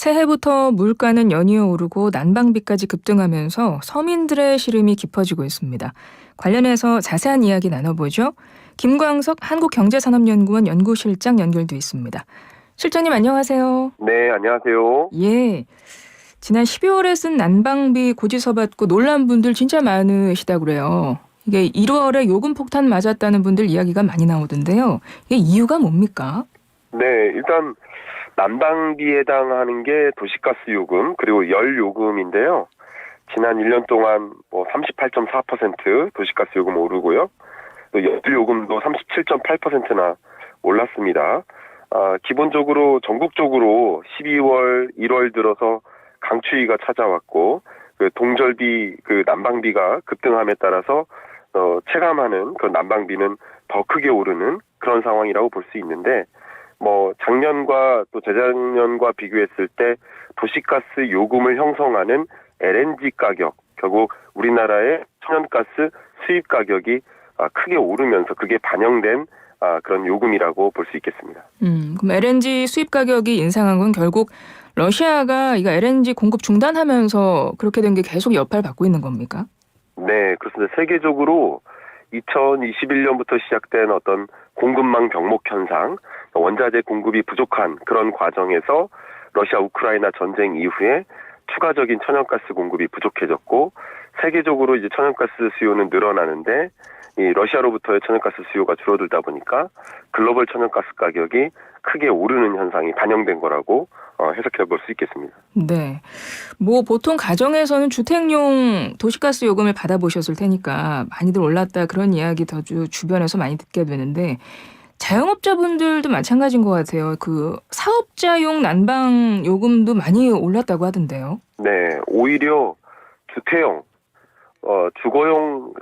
새해부터 물가는 연이어 오르고 난방비까지 급등하면서 서민들의 시름이 깊어지고 있습니다. 관련해서 자세한 이야기 나눠보죠. 김광석 한국경제산업연구원 연구실장 연결돼 있습니다. 실장님 안녕하세요. 네, 안녕하세요. 예, 지난 12월에 쓴 난방비 고지서 받고 놀란 분들 진짜 많으시다고 그래요. 이게 1월에 요금 폭탄 맞았다는 분들 이야기가 많이 나오던데요. 이게 이유가 뭡니까? 네, 일단 난방비에 해당하는 게 도시가스 요금 그리고 열 요금인데요. 지난 1년 동안 38.4% 도시가스 요금 오르고요. 또 열 요금도 37.8%나 올랐습니다. 기본적으로 전국적으로 12월, 1월 들어서 강추위가 찾아왔고 그 동절비 그 난방비가 급등함에 따라서 체감하는 그런 난방비는 더 크게 오르는 그런 상황이라고 볼 수 있는데 작년과 또 재작년과 비교했을 때 도시가스 요금을 형성하는 LNG 가격, 결국 우리나라의 천연가스 수입 가격이 크게 오르면서 그게 반영된 그런 요금이라고 볼 수 있겠습니다. 그럼 LNG 수입 가격이 인상한 건 결국 러시아가 이거 LNG 공급 중단하면서 그렇게 된 게 계속 여파를 받고 있는 겁니까? 네, 그렇습니다. 세계적으로 2021년부터 시작된 어떤 공급망 병목 현상, 원자재 공급이 부족한 그런 과정에서 러시아 우크라이나 전쟁 이후에 추가적인 천연가스 공급이 부족해졌고 세계적으로 이제 천연가스 수요는 늘어나는데 이 러시아로부터의 천연가스 수요가 줄어들다 보니까 글로벌 천연가스 가격이 크게 오르는 현상이 반영된 거라고 해석해 볼 수 있겠습니다. 네. 보통 가정에서는 주택용 도시가스 요금을 받아보셨을 테니까 많이들 올랐다 그런 이야기 더 주변에서 많이 듣게 되는데 자영업자분들도 마찬가지인 것 같아요. 그 사업자용 난방 요금도 많이 올랐다고 하던데요. 네, 오히려 주택용, 주거용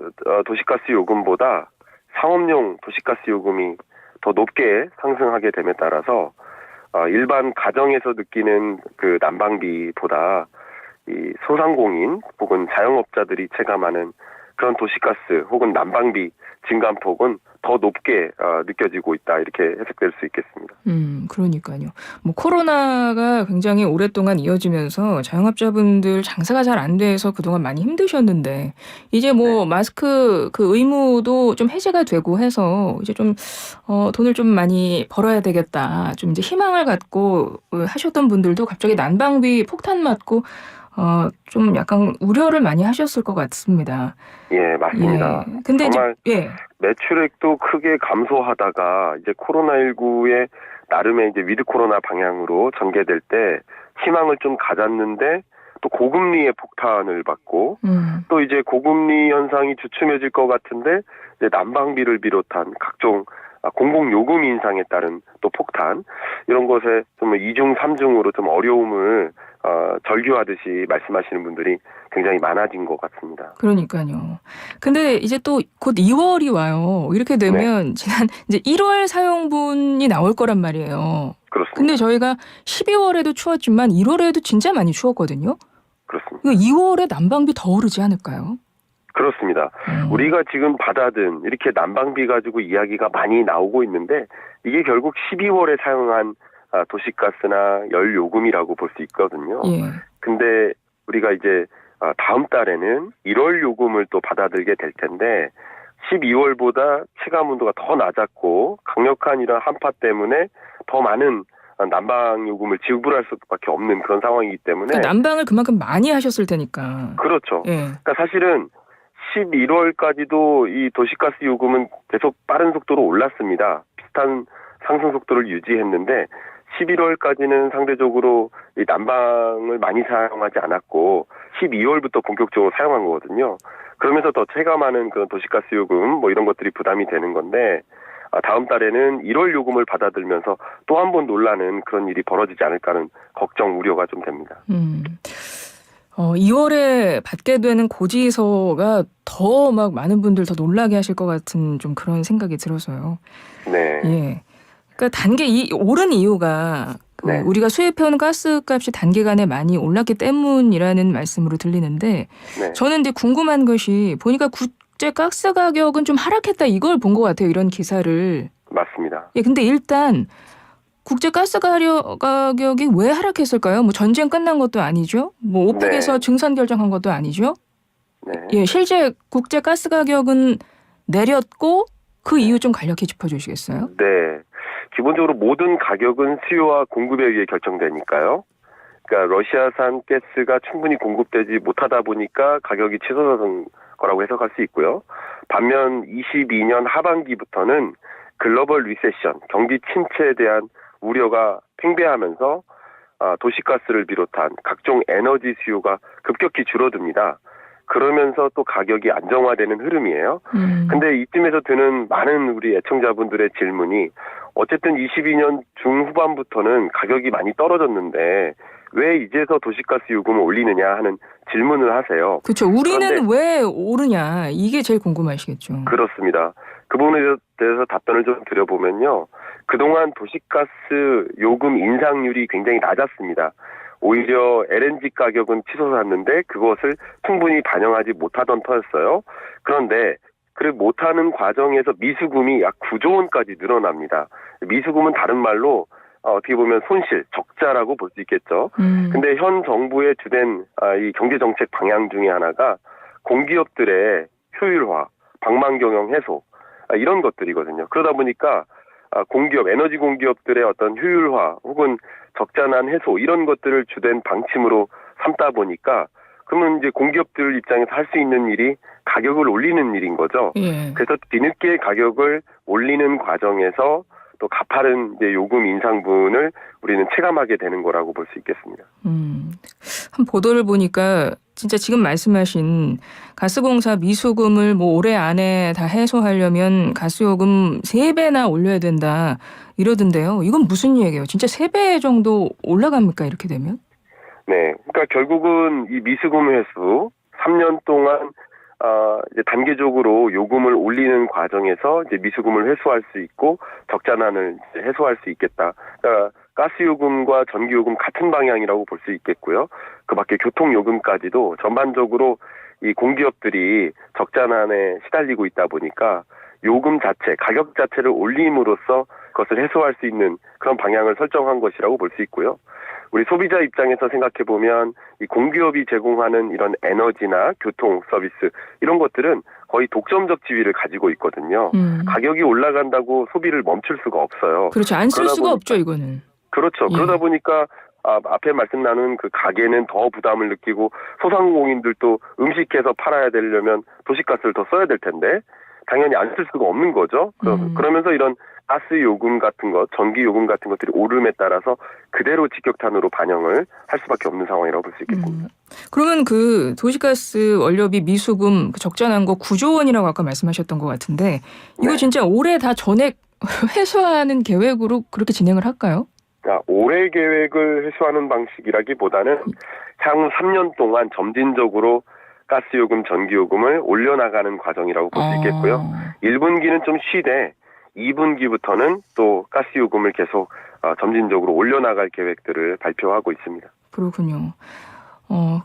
도시가스 요금보다 상업용 도시가스 요금이 더 높게 상승하게 됨에 따라서 일반 가정에서 느끼는 그 난방비보다 이 소상공인 혹은 자영업자들이 체감하는 그런 도시가스 혹은 난방비 증감폭은 더 높게 느껴지고 있다 이렇게 해석될 수 있겠습니다. 그러니까요. 코로나가 굉장히 오랫동안 이어지면서 자영업자분들 장사가 잘 안 돼서 그동안 많이 힘드셨는데 이제 마스크 그 의무도 좀 해제가 되고 해서 이제 좀 돈을 좀 많이 벌어야 되겠다. 좀 이제 희망을 갖고 하셨던 분들도 갑자기 난방비 폭탄 맞고 좀 약간 우려를 많이 하셨을 것 같습니다. 예, 맞습니다. 예. 근데 정말 이제 매출액도 크게 감소하다가 이제 코로나19의 나름의 이제 위드 코로나 방향으로 전개될 때 희망을 좀 가졌는데 또 고금리의 폭탄을 받고 또 이제 고금리 현상이 주춤해질 것 같은데 이제 난방비를 비롯한 각종 공공요금 인상에 따른 또 폭탄 이런 것에 좀 이중 삼중으로 좀 어려움을 절규하듯이 말씀하시는 분들이 굉장히 많아진 것 같습니다. 그러니까요. 근데 이제 또 곧 2월이 와요. 이렇게 되면 지난 이제 1월 사용분이 나올 거란 말이에요. 그렇습니다. 근데 저희가 12월에도 추웠지만 1월에도 진짜 많이 추웠거든요. 그렇습니다. 2월에 난방비 더 오르지 않을까요? 그렇습니다. 우리가 지금 받아든 이렇게 난방비 가지고 이야기가 많이 나오고 있는데 이게 결국 12월에 사용한 도시가스나 열 요금이라고 볼 수 있거든요. 예. 근데 우리가 이제 다음 달에는 1월 요금을 또 받아들게 될 텐데 12월보다 체감 온도가 더 낮았고 강력한 이런 한파 때문에 더 많은 난방 요금을 지불할 수밖에 없는 그런 상황이기 때문에 그러니까 난방을 그만큼 많이 하셨을 테니까. 그렇죠. 예. 그러니까 사실은 11월까지도 이 도시가스 요금은 계속 빠른 속도로 올랐습니다. 비슷한 상승 속도를 유지했는데 11월까지는 상대적으로 이 난방을 많이 사용하지 않았고 12월부터 본격적으로 사용한 거거든요. 그러면서 더 체감하는 그런 도시가스 요금 이런 것들이 부담이 되는 건데 다음 달에는 1월 요금을 받아들면서 또 한 번 놀라는 그런 일이 벌어지지 않을까 하는 걱정, 우려가 좀 됩니다. 2월에 받게 되는 고지서가 더 많은 분들 더 놀라게 하실 것 같은 좀 그런 생각이 들어서요. 네. 예. 그러니까 오른 이유가 우리가 수입해온 가스값이 단기간에 많이 올랐기 때문이라는 말씀으로 들리는데 저는 근데 궁금한 것이 보니까 국제 가스 가격은 좀 하락했다 이걸 본 것 같아요. 이런 기사를. 맞습니다. 예, 근데 일단 국제 가스 가격이 왜 하락했을까요? 뭐 전쟁 끝난 것도 아니죠. 뭐 오펙에서 네. 증산 결정한 것도 아니죠. 네. 예, 실제 국제 가스 가격은 내렸고 그 이유 좀 간략히 짚어주시겠어요? 네. 기본적으로 모든 가격은 수요와 공급에 의해 결정되니까요. 그러니까 러시아산 가스가 충분히 공급되지 못하다 보니까 가격이 치솟은 거라고 해석할 수 있고요. 반면 22년 하반기부터는 글로벌 리세션, 경기 침체에 대한 우려가 팽배하면서 도시가스를 비롯한 각종 에너지 수요가 급격히 줄어듭니다. 그러면서 또 가격이 안정화되는 흐름이에요. 근데 이쯤에서 드는 많은 우리 애청자분들의 질문이 어쨌든 22년 중후반부터는 가격이 많이 떨어졌는데 왜 이제서 도시가스 요금을 올리느냐 하는 질문을 하세요. 그렇죠. 우리는 그런데 왜 오르냐 이게 제일 궁금하시겠죠. 그렇습니다. 그 부분에 대해서 답변을 좀 드려보면요. 그동안 도시가스 요금 인상률이 굉장히 낮았습니다. 오히려 LNG 가격은 치솟았는데 그것을 충분히 반영하지 못하던 터였어요. 그런데 그 못하는 과정에서 미수금이 약 9조 원까지 늘어납니다. 미수금은 다른 말로 어떻게 보면 손실, 적자라고 볼 수 있겠죠. 근데 현 정부의 주된 이 경제정책 방향 중에 하나가 공기업들의 효율화, 방만 경영 해소 이런 것들이거든요. 그러다 보니까 공기업, 에너지 공기업들의 어떤 효율화 혹은 적자난 해소 이런 것들을 주된 방침으로 삼다 보니까 그러면 이제 공기업들 입장에서 할 수 있는 일이 가격을 올리는 일인 거죠. 예. 그래서 뒤늦게 가격을 올리는 과정에서 또 가파른 이제 요금 인상분을 우리는 체감하게 되는 거라고 볼 수 있겠습니다. 한 보도를 보니까 진짜 지금 말씀하신 가스공사 미수금을 뭐 올해 안에 다 해소하려면 가스요금 3배나 올려야 된다 이러던데요. 이건 무슨 얘기예요? 진짜 3배 정도 올라갑니까 이렇게 되면? 네, 그러니까 결국은 이 미수금 회수 3년 동안 이제 단계적으로 요금을 올리는 과정에서 이제 미수금을 회수할 수 있고 적자난을 이제 해소할 수 있겠다. 그러니까 가스요금과 전기요금 같은 방향이라고 볼 수 있겠고요. 그밖에 교통요금까지도 전반적으로 이 공기업들이 적자난에 시달리고 있다 보니까 요금 자체, 가격 자체를 올림으로써 그것을 해소할 수 있는 그런 방향을 설정한 것이라고 볼 수 있고요. 우리 소비자 입장에서 생각해 보면 이 공기업이 제공하는 이런 에너지나 교통 서비스 이런 것들은 거의 독점적 지위를 가지고 있거든요. 가격이 올라간다고 소비를 멈출 수가 없어요. 그렇죠. 안 쓸 수가 없죠 이거는. 그렇죠. 예. 그러다 보니까 앞에 말씀 나눈 그 가게는 더 부담을 느끼고 소상공인들도 음식해서 팔아야 되려면 도시가스를 더 써야 될 텐데 당연히 안 쓸 수가 없는 거죠. 그러면서 이런 가스 요금 같은 것, 전기 요금 같은 것들이 오름에 따라서 그대로 직격탄으로 반영을 할 수밖에 없는 상황이라고 볼 수 있겠습니다. 그러면 그 도시가스 원료비 미수금 그 적자난 거 9조 원이라고 아까 말씀하셨던 것 같은데 이거 네. 진짜 올해 다 전액 회수하는 계획으로 그렇게 진행을 할까요? 올해 계획을 회수하는 방식이라기보다는 향후 3년 동안 점진적으로 가스요금, 전기요금을 올려나가는 과정이라고 볼 수 있겠고요. 1분기는 좀 쉬되 2분기부터는 또 가스요금을 계속 점진적으로 올려나갈 계획들을 발표하고 있습니다. 그렇군요.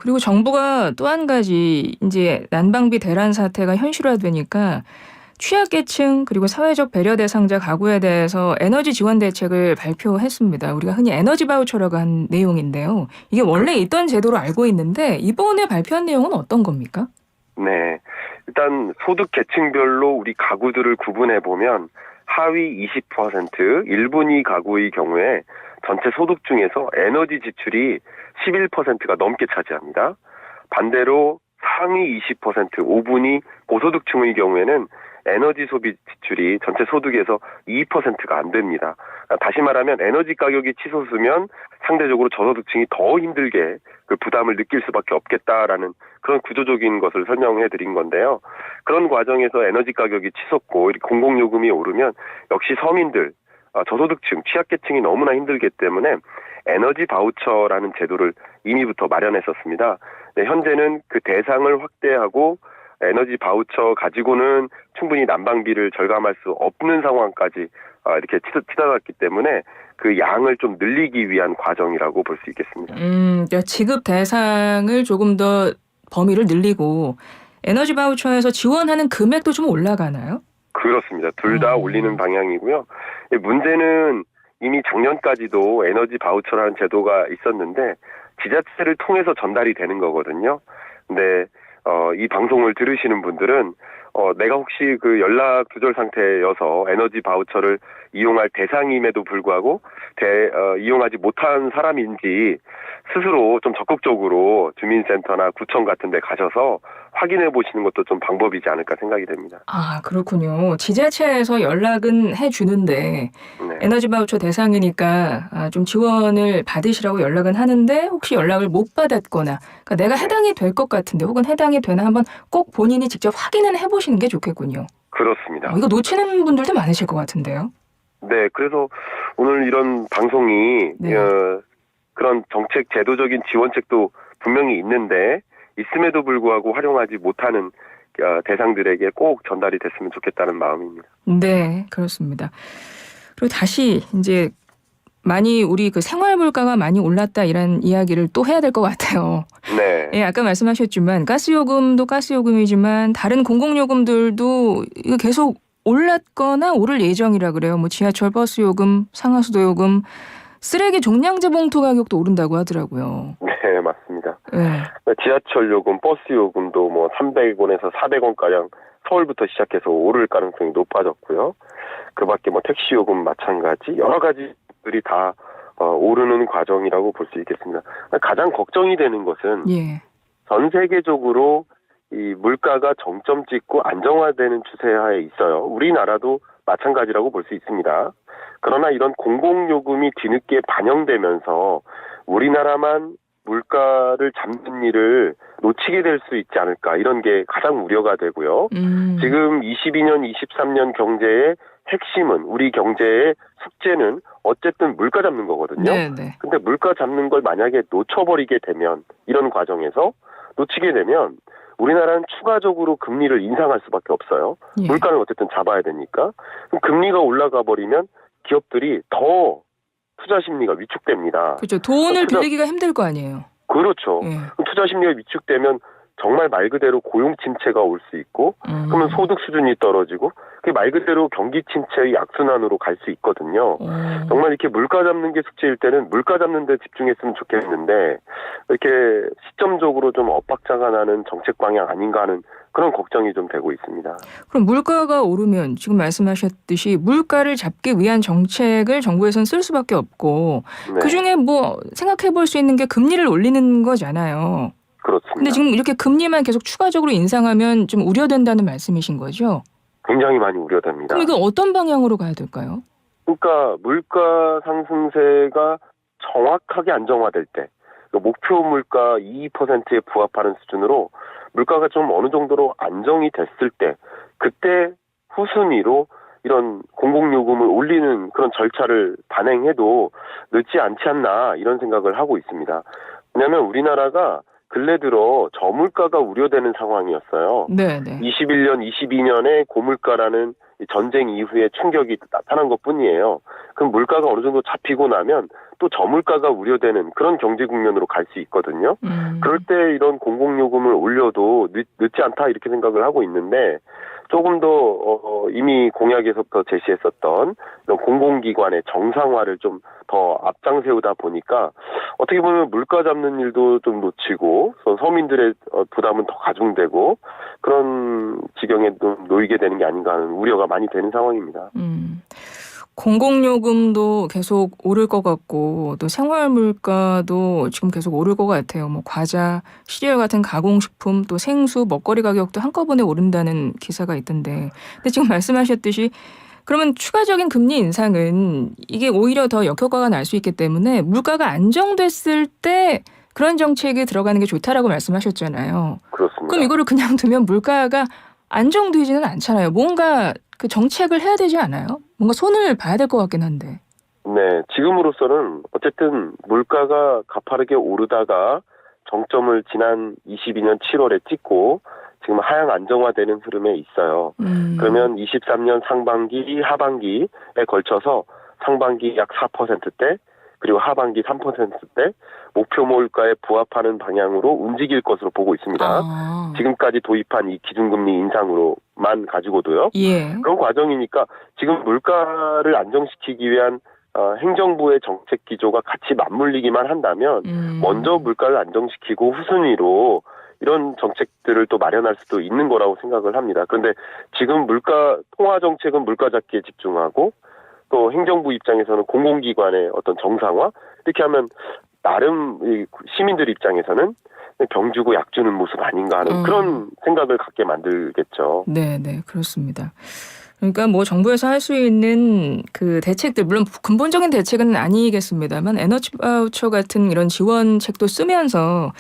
그리고 정부가 또 한 가지 이제 난방비 대란 사태가 현실화되니까 취약계층 그리고 사회적 배려 대상자 가구에 대해서 에너지 지원 대책을 발표했습니다. 우리가 흔히 에너지 바우처라고 한 내용인데요. 이게 원래 있던 제도로 알고 있는데 이번에 발표한 내용은 어떤 겁니까? 네, 일단 소득 계층별로 우리 가구들을 구분해 보면 하위 20% 1분위 가구의 경우에 전체 소득 중에서 에너지 지출이 11%가 넘게 차지합니다. 반대로 상위 20% 5분위 고소득층의 경우에는 에너지 소비 지출이 전체 소득에서 2%가 안 됩니다. 다시 말하면 에너지 가격이 치솟으면 상대적으로 저소득층이 더 힘들게 그 부담을 느낄 수밖에 없겠다라는 그런 구조적인 것을 설명해 드린 건데요. 그런 과정에서 에너지 가격이 치솟고 공공요금이 오르면 역시 서민들, 저소득층, 취약계층이 너무나 힘들기 때문에 에너지 바우처라는 제도를 이미부터 마련했었습니다. 네, 현재는 그 대상을 확대하고 에너지 바우처 가지고는 충분히 난방비를 절감할 수 없는 상황까지 이렇게 치닫았기 때문에 그 양을 좀 늘리기 위한 과정이라고 볼 수 있겠습니다. 그러니까 지급 대상을 조금 더 범위를 늘리고 에너지 바우처에서 지원하는 금액도 좀 올라가나요? 그렇습니다. 둘 다 올리는 방향이고요. 문제는 이미 작년까지도 에너지 바우처라는 제도가 있었는데 지자체를 통해서 전달이 되는 거거든요. 근데 이 방송을 들으시는 분들은 내가 혹시 그 연락 두절 상태여서 에너지 바우처를 이용할 대상임에도 불구하고 이용하지 못한 사람인지 스스로 좀 적극적으로 주민센터나 구청 같은 데 가셔서 확인해 보시는 것도 좀 방법이지 않을까 생각이 됩니다. 아, 그렇군요. 지자체에서 연락은 해주는데 네. 에너지 바우처 대상이니까 좀 지원을 받으시라고 연락은 하는데 혹시 연락을 못 받았거나 그러니까 내가 해당이 될 것 같은데 혹은 해당이 되나 한번 꼭 본인이 직접 확인은 해보시는 게 좋겠군요. 그렇습니다. 이거 놓치는 분들도 많으실 것 같은데요. 네, 그래서 오늘 이런 방송이 네. 그런 정책 제도적인 지원책도 분명히 있는데 있음에도 불구하고 활용하지 못하는 대상들에게 꼭 전달이 됐으면 좋겠다는 마음입니다. 네, 그렇습니다. 그리고 다시 이제 많이 우리 그 생활 물가가 많이 올랐다 이런 이야기를 또 해야 될 것 같아요. 네. 예, 아까 말씀하셨지만 가스요금도 가스요금이지만 다른 공공요금들도 이거 계속 올랐거나 오를 예정이라 그래요. 뭐 지하철 버스 요금, 상하수도 요금, 쓰레기 종량제 봉투 가격도 오른다고 하더라고요. 네, 맞습니다. 예. 지하철 요금, 버스 요금도 뭐 300원에서 400원가량 서울부터 시작해서 오를 가능성이 높아졌고요. 그 밖에 뭐 택시 요금 마찬가지 여러 가지들이 다 오르는 과정이라고 볼 수 있겠습니다. 가장 걱정이 되는 것은 예. 전 세계적으로 이 물가가 정점 찍고 안정화되는 추세하에 있어요. 우리나라도 마찬가지라고 볼 수 있습니다. 그러나 이런 공공요금이 뒤늦게 반영되면서 우리나라만 물가를 잡는 일을 놓치게 될 수 있지 않을까 이런 게 가장 우려가 되고요. 지금 22년, 23년 경제의 핵심은 우리 경제의 숙제는 어쨌든 물가 잡는 거거든요. 네. 근데 물가 잡는 걸 만약에 놓쳐버리게 되면 이런 과정에서 놓치게 되면 우리나라는 추가적으로 금리를 인상할 수밖에 없어요. 예. 물가는 어쨌든 잡아야 되니까. 그럼 금리가 올라가 버리면 기업들이 더 투자 심리가 위축됩니다. 그렇죠. 돈을 빌리기가 힘들 거 아니에요. 그렇죠. 예. 그럼 투자 심리가 위축되면 정말 말 그대로 고용 침체가 올 수 있고 그러면 소득 수준이 떨어지고 그게 말 그대로 경기 침체의 악순환으로 갈 수 있거든요. 정말 이렇게 물가 잡는 게 숙제일 때는 물가 잡는 데 집중했으면 좋겠는데 이렇게 시점적으로 좀 엇박자가 나는 정책 방향 아닌가 하는 그런 걱정이 좀 되고 있습니다. 그럼 물가가 오르면 지금 말씀하셨듯이 물가를 잡기 위한 정책을 정부에서는 쓸 수밖에 없고 네. 그중에 뭐 생각해 볼 수 있는 게 금리를 올리는 거잖아요. 그렇습니다. 근데 지금 이렇게 금리만 계속 추가적으로 인상하면 좀 우려된다는 말씀이신 거죠? 굉장히 많이 우려됩니다. 그럼 이거 어떤 방향으로 가야 될까요? 그러니까 물가 상승세가 정확하게 안정화될 때 목표 물가 2%에 부합하는 수준으로 물가가 좀 어느 정도로 안정이 됐을 때 그때 후순위로 이런 공공요금을 올리는 그런 절차를 단행해도 늦지 않지 않나 이런 생각을 하고 있습니다. 왜냐하면 우리나라가 근래 들어 저물가가 우려되는 상황이었어요. 네. 21년, 22년에 고물가라는 전쟁 이후에 충격이 나타난 것뿐이에요. 그럼 물가가 어느 정도 잡히고 나면 또 저물가가 우려되는 그런 경제 국면으로 갈 수 있거든요. 그럴 때 이런 공공요금을 올려도 늦지 않다 이렇게 생각을 하고 있는데 조금 더 이미 공약에서부터 제시했었던 이런 공공기관의 정상화를 좀 더 앞장 세우다 보니까 어떻게 보면 물가 잡는 일도 좀 놓치고 서민들의 부담은 더 가중되고 그런 지경에 좀 놓이게 되는 게 아닌가 하는 우려가 많이 되는 상황입니다. 공공요금도 계속 오를 것 같고 또 생활물가도 지금 계속 오를 것 같아요. 뭐 과자, 시리얼 같은 가공식품 또 생수, 먹거리 가격도 한꺼번에 오른다는 기사가 있던데 근데 지금 말씀하셨듯이 그러면 추가적인 금리 인상은 이게 오히려 더 역효과가 날 수 있기 때문에 물가가 안정됐을 때 그런 정책에 들어가는 게 좋다라고 말씀하셨잖아요. 그렇습니다. 그럼 이거를 그냥 두면 물가가 안정되지는 않잖아요. 뭔가 그 정책을 해야 되지 않아요? 뭔가 손을 봐야 될 것 같긴 한데. 네, 지금으로서는 어쨌든 물가가 가파르게 오르다가 정점을 지난 22년 7월에 찍고 지금 하향 안정화되는 흐름에 있어요. 그러면 23년 상반기, 하반기에 걸쳐서 상반기 약 4%대 그리고 하반기 3%대 목표 물가에 부합하는 방향으로 움직일 것으로 보고 있습니다. 지금까지 도입한 이 기준금리 인상으로만 가지고도요. 예. 그런 과정이니까 지금 물가를 안정시키기 위한 행정부의 정책 기조가 같이 맞물리기만 한다면 먼저 물가를 안정시키고 후순위로 이런 정책들을 또 마련할 수도 있는 거라고 생각을 합니다. 그런데 지금 통화 정책은 물가 잡기에 집중하고 또 행정부 입장에서는 공공기관의 어떤 정상화 이렇게 하면 나름 시민들 입장에서는 병 주고 약 주는 모습 아닌가 하는 그런 생각을 갖게 만들겠죠. 네, 그렇습니다. 그러니까 뭐 정부에서 할 수 있는 그 대책들 물론 근본적인 대책은 아니겠습니다만 에너지 바우처 같은 이런 지원책도 쓰면서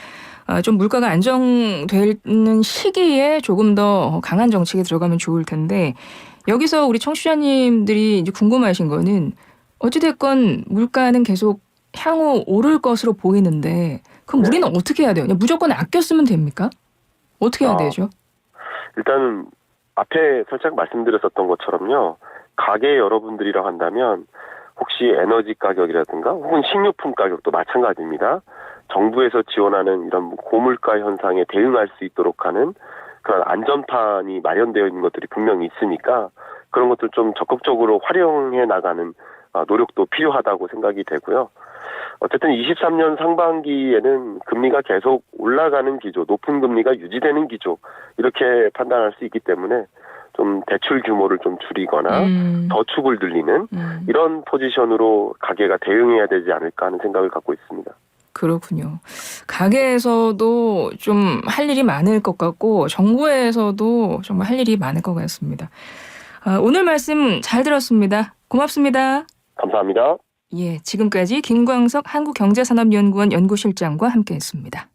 좀 물가가 안정되는 시기에 조금 더 강한 정책이 들어가면 좋을 텐데 여기서 우리 청취자님들이 이제 궁금하신 거는 어찌됐건 물가는 계속 향후 오를 것으로 보이는데 그럼 우리는 어떻게 해야 돼요? 그냥 무조건 아껴 쓰면 됩니까? 어떻게 해야 되죠? 일단은 앞에 살짝 말씀드렸었던 것처럼요. 가게 여러분들이라고 한다면 혹시 에너지 가격이라든가 혹은 식료품 가격도 마찬가지입니다. 정부에서 지원하는 이런 고물가 현상에 대응할 수 있도록 하는 그런 안전판이 마련되어 있는 것들이 분명히 있으니까 그런 것들 좀 적극적으로 활용해 나가는 노력도 필요하다고 생각이 되고요. 어쨌든 23년 상반기에는 금리가 계속 올라가는 기조, 높은 금리가 유지되는 기조 이렇게 판단할 수 있기 때문에 좀 대출 규모를 좀 줄이거나 저축을 늘리는 이런 포지션으로 가계가 대응해야 되지 않을까 하는 생각을 갖고 있습니다. 그렇군요. 가게에서도 좀 할 일이 많을 것 같고 정부에서도 정말 할 일이 많을 것 같습니다. 오늘 말씀 잘 들었습니다. 고맙습니다. 감사합니다. 예, 지금까지 김광석 한국경제산업연구원 연구실장과 함께했습니다.